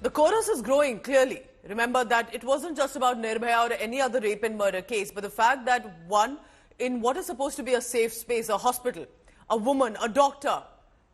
The chorus is growing, clearly. Remember that it wasn't just about Nirbhaya or any other rape and murder case, but the fact that one, in what is supposed to be a safe space, a hospital, a woman, a doctor,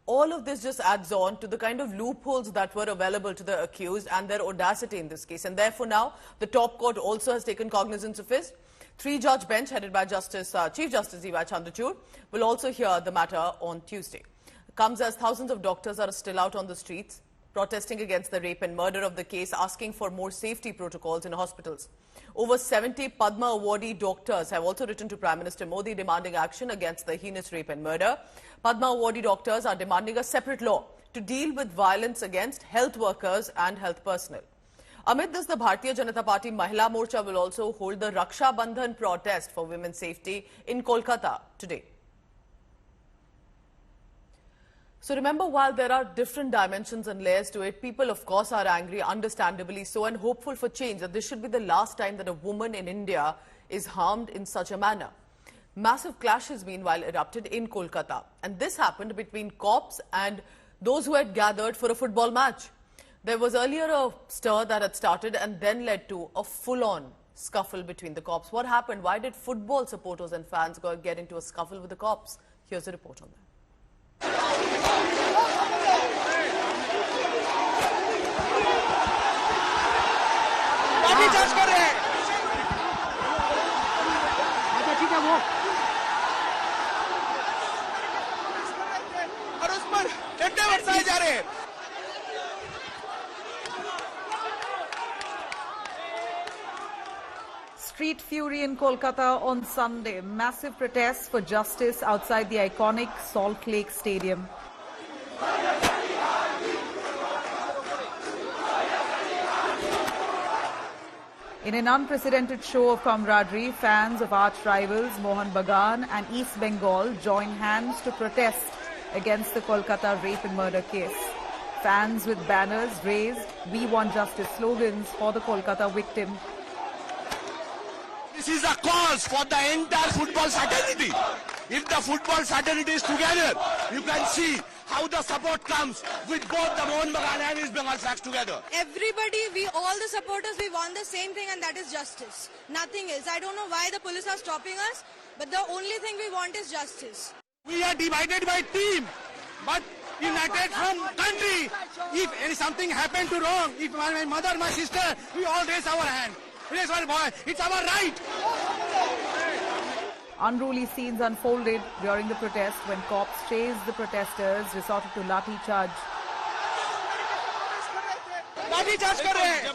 all of this just adds on to the kind of loopholes that were available to the accused and their audacity in this case. And therefore now, the top court also has taken cognizance of it. Three-judge bench headed by Chief Justice D.Y. Chandrachud will also hear the matter on Tuesday. It comes as thousands of doctors are still out on the streets, protesting against the rape and murder of the case, asking for more safety protocols in hospitals. Over 70 Padma awardee doctors have also written to Prime Minister Modi demanding action against the heinous rape and murder. Padma awardee doctors are demanding a separate law to deal with violence against health workers and health personnel. Amid this, the Bharatiya Janata Party Mahila Morcha will also hold the Raksha Bandhan protest for women's safety in Kolkata today. So remember, while there are different dimensions and layers to it, people of course are angry, understandably so, and hopeful for change, that this should be the last time that a woman in India is harmed in such a manner. Massive clashes meanwhile erupted in Kolkata, and this happened between cops and those who had gathered for a football match. There was earlier a stir that had started and then led to a full-on scuffle between the cops. What happened? Why did football supporters and fans get into a scuffle with the cops? Here's a report on that. और उस पर डंडे बरसाए जा रहे हैं। Street fury in Kolkata on Sunday. Massive protests for justice outside the iconic Salt Lake Stadium. In an unprecedented show of camaraderie, fans of arch rivals Mohun Bagan and East Bengal joined hands to protest against the Kolkata rape and murder case. Fans with banners raised "We Want Justice" slogans for the Kolkata victim. This is a cause for the entire football fraternity. If the football fraternity is together, you can see how the support comes with both the Mohun Bagan and East Bengal flags together. Everybody, all the supporters, we want the same thing, and that is justice. Nothing else. I don't know why the police are stopping us, but the only thing we want is justice. We are divided by team, but united from country. If something happened to wrong, if my mother, my sister, we all raise our hand. Raise our voice. It's our right. Unruly scenes unfolded during the protest when cops chased the protesters, resorted to lathi charge. लाठी charge कर रहे हैं।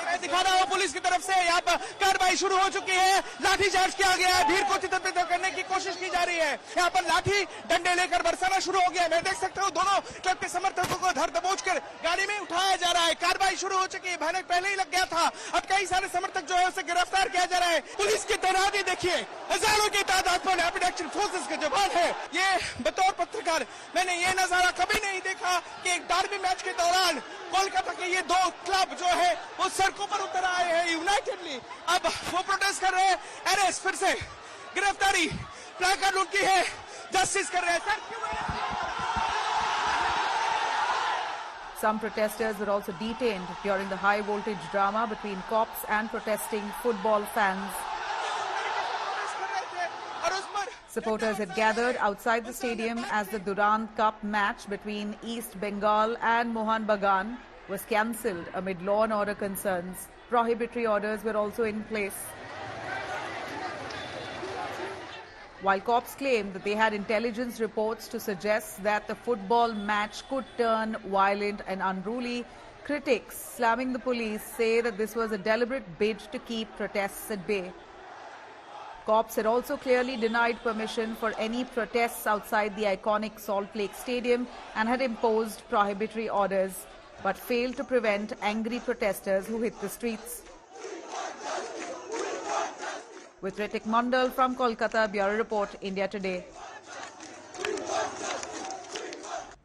मैं दिखा रहा हूँ police की तरफ से यहाँ पर कार्रवाई शुरू हो चुकी है। लाठी चार्ज किया गया है। भीड़ को चित्रित करने की कोशिश की जा रही है। यहाँ पर लाठी डंडे लेकर बरसाना शुरू हो गया। मैं देख सकता हूँ दोनों क्लब के समर्थकों को धर दबोच कर गाड़ी में उठाया जा रहा है। कार्रवाई शुरू हो चुकी है। भयानक पहले ही लग गया था। अब कई सारे समर्थक जो है उसे गिरफ्तार किया जा रहा है। पुलिस की तैनाती देखिए, हजारों की तादाद पर रैपिड एक्शन फोर्सेस के जवान है। ये बतौर पत्रकार मैंने ये नजारा कभी नहीं देखा कि एक डार्बी मैच के दौरान कोलकाता के ये दो क्लब जो है वो सड़कों पर उतर आए हैं यूनाइटेडली। अब वो प्रोटेस्ट कर रहे हैं। अरेस्ट, फिर से गिरफ्तारी, प्लाकार्ड उनकी है, जस्टिस कर रहे हैं। Some protesters were also detained during the high voltage drama between cops and protesting football fans. Supporters had gathered outside the stadium as the Durand Cup match between East Bengal and Mohun Bagan was cancelled amid law and order concerns. Prohibitory orders were also in place. While cops claimed that they had intelligence reports to suggest that the football match could turn violent and unruly, critics slamming the police say that this was a deliberate bid to keep protests at bay. Cops had also clearly denied permission for any protests outside the iconic Salt Lake Stadium and had imposed prohibitory orders, but failed to prevent angry protesters who hit the streets. With Ritik Mandal from Kolkata, Bureau Report, India Today.